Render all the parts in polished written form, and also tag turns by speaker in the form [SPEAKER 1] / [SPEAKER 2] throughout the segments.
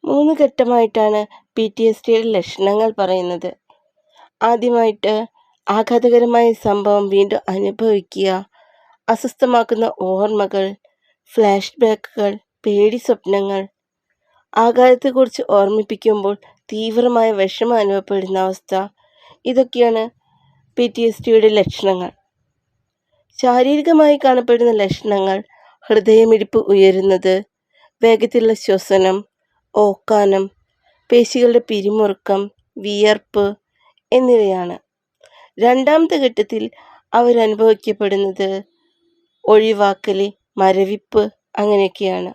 [SPEAKER 1] 3 ഘട്ടമായിട്ടാണ് PTSDയുടെ ലക്ഷണങ്ങൾ പറയുന്നത്. ആദ്യമായിട്ട് ആഘാതകരമായ സംഭവം വീണ്ടും അനുഭവിക്കുക, അസ്വസ്ഥമാക്കുന്ന ഓർമ്മകൾ, ഫ്ലാഷ് ബാക്കുകൾ, പേടി സ്വപ്നങ്ങൾ, ആഘാതത്തെക്കുറിച്ച് ഓർമ്മിപ്പിക്കുമ്പോൾ തീവ്രമായ വിഷമം അനുഭവപ്പെടുന്ന അവസ്ഥ. ഇതൊക്കെയാണ് PTSDയുടെ ലക്ഷണങ്ങൾ. ശാരീരികമായി കാണപ്പെടുന്ന ലക്ഷണങ്ങൾ ഹൃദയമിടിപ്പ് ഉയരുന്നത്, വേഗത്തിലുള്ള ശ്വസനം, ഓക്കാനം, പേശികളുടെ പിരിമുറുക്കം, വിയർപ്പ് എന്നിവയാണ്. രണ്ടാമത്തെ ഘട്ടത്തിൽ അവരനുഭവിക്കപ്പെടുന്നത് ഒഴിവാക്കൽ, മരവിപ്പ് അങ്ങനെയൊക്കെയാണ്.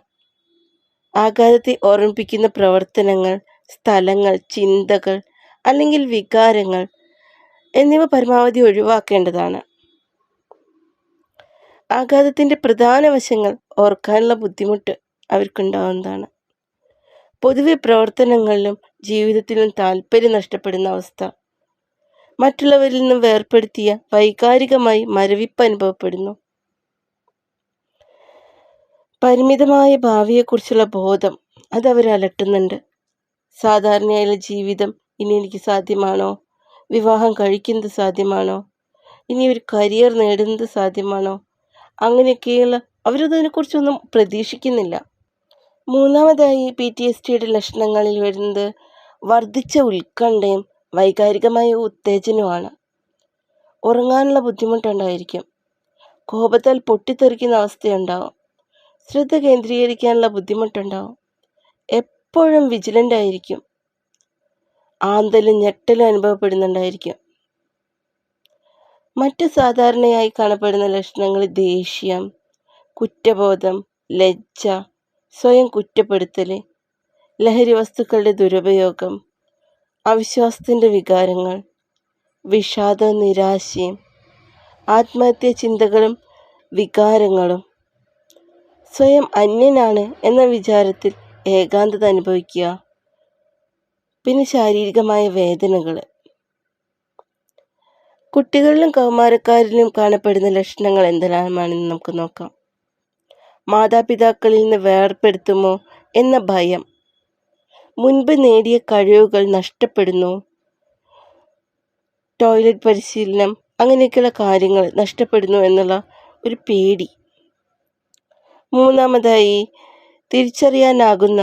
[SPEAKER 1] ആഘാതത്തെ ഓർമ്മിപ്പിക്കുന്ന പ്രവർത്തനങ്ങൾ, സ്ഥലങ്ങൾ, ചിന്തകൾ അല്ലെങ്കിൽ വികാരങ്ങൾ എന്നിവ പരമാവധി ഒഴിവാക്കേണ്ടതാണ്. ആഘാതത്തിൻ്റെ പ്രധാന വശങ്ങൾ ഓർക്കാനുള്ള ബുദ്ധിമുട്ട് അവർക്കുണ്ടാവുന്നതാണ്. പൊതുവെ പ്രവർത്തനങ്ങളിലും ജീവിതത്തിലും താല്പര്യം നഷ്ടപ്പെടുന്ന അവസ്ഥ, മറ്റുള്ളവരിൽ നിന്നും വേർപ്പെടുത്തിയ വൈകാരികമായി മരവിപ്പ് അനുഭവപ്പെടുന്നു. പരിമിതമായ ഭാവിയെക്കുറിച്ചുള്ള ബോധം അതവരെ അലട്ടുന്നുണ്ട്. സാധാരണയായുള്ള ജീവിതം ഇനി എനിക്ക് സാധ്യമാണോ? വിവാഹം കഴിക്കുന്നത് സാധ്യമാണോ? ഇനി ഒരു കരിയർ നേടുന്നത് സാധ്യമാണോ? അങ്ങനെയൊക്കെയുള്ള അവരതിനെക്കുറിച്ചൊന്നും പ്രതീക്ഷിക്കുന്നില്ല. മൂന്നാമതായി PTSDയുടെ ലക്ഷണങ്ങളിൽ വരുന്നത് വർദ്ധിച്ച ഉത്കണ്ഠയും വൈകാരികമായ ഉത്തേജനവുമാണ്. ഉറങ്ങാനുള്ള ബുദ്ധിമുട്ടുണ്ടായിരിക്കും. കോപത്താൽ പൊട്ടിത്തെറിക്കുന്ന അവസ്ഥയുണ്ടാവും. ശ്രദ്ധ കേന്ദ്രീകരിക്കാനുള്ള ബുദ്ധിമുട്ടുണ്ടാവും. എപ്പോഴും വിജിലൻ്റ് ആയിരിക്കും. ആന്തലും ഞെട്ടലും അനുഭവപ്പെടുന്നുണ്ടായിരിക്കും. മറ്റ് സാധാരണയായി കാണപ്പെടുന്ന ലക്ഷണങ്ങൾ ദേഷ്യം, കുറ്റബോധം, ലജ്ജ, സ്വയം കുറ്റപ്പെടുത്തൽ, ലഹരി വസ്തുക്കളുടെ ദുരുപയോഗം, അവിശ്വാസത്തിൻ്റെ വികാരങ്ങൾ, വിഷാദവും നിരാശയും, ആത്മഹത്യാ ചിന്തകളും വികാരങ്ങളും, സ്വയം അന്യനാണ് എന്ന വിചാരത്തിൽ ഏകാന്തത അനുഭവിക്കുക, പിന്നെ ശാരീരികമായ വേദനകൾ. കുട്ടികളിലും കൗമാരക്കാരിലും കാണപ്പെടുന്ന ലക്ഷണങ്ങൾ എന്തെല്ലാമാണെന്ന് നമുക്ക് നോക്കാം. മാതാപിതാക്കളിൽ നിന്ന് വേർപെടുത്തുമോ എന്ന ഭയം, മുൻപ് നേടിയ കഴിവുകൾ നഷ്ടപ്പെടുന്നു, ടോയ്ലറ്റ് പരിശീലനം അങ്ങനെയൊക്കെയുള്ള കാര്യങ്ങൾ നഷ്ടപ്പെടുന്നു എന്നുള്ള ഒരു പേടി. മൂന്നാമതായി തിരിച്ചറിയാനാകുന്ന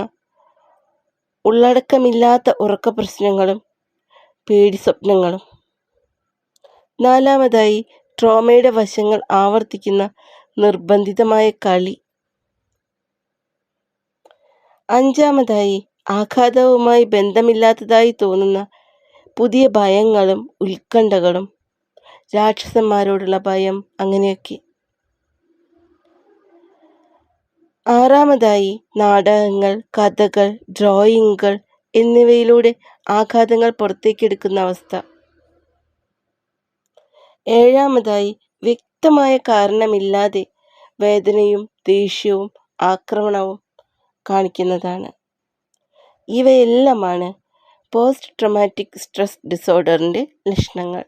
[SPEAKER 1] ഉള്ളടക്കമില്ലാത്ത ഉറക്ക പ്രശ്നങ്ങളും പേടി സ്വപ്നങ്ങളും. നാലാമതായി ട്രോമയുടെ വശങ്ങൾ ആവർത്തിക്കുന്ന നിർബന്ധിതമായ കളി. അഞ്ചാമതായി ആഘാതവുമായി ബന്ധമില്ലാത്തതായി തോന്നുന്ന പുതിയ ഭയങ്ങളും ഉത്കണ്ഠകളും, രാക്ഷസന്മാരോടുള്ള ഭയം അങ്ങനെയൊക്കെ. ആറാമതായി നാടകങ്ങൾ, കഥകൾ, ഡ്രോയിങ്ങുകൾ എന്നിവയിലൂടെ ആഘാതങ്ങൾ പുറത്തേക്കെടുക്കുന്ന അവസ്ഥ. ഏഴാമതായി വ്യക്തമായ കാരണമില്ലാതെ വേദനയും ദേഷ്യവും ആക്രമണവും കാണിക്കുന്നതാണ്. ഇവയെല്ലാമാണ് പോസ്റ്റ് ട്രോമാറ്റിക് സ്ട്രെസ് ഡിസോർഡറിൻ്റെ ലക്ഷണങ്ങൾ.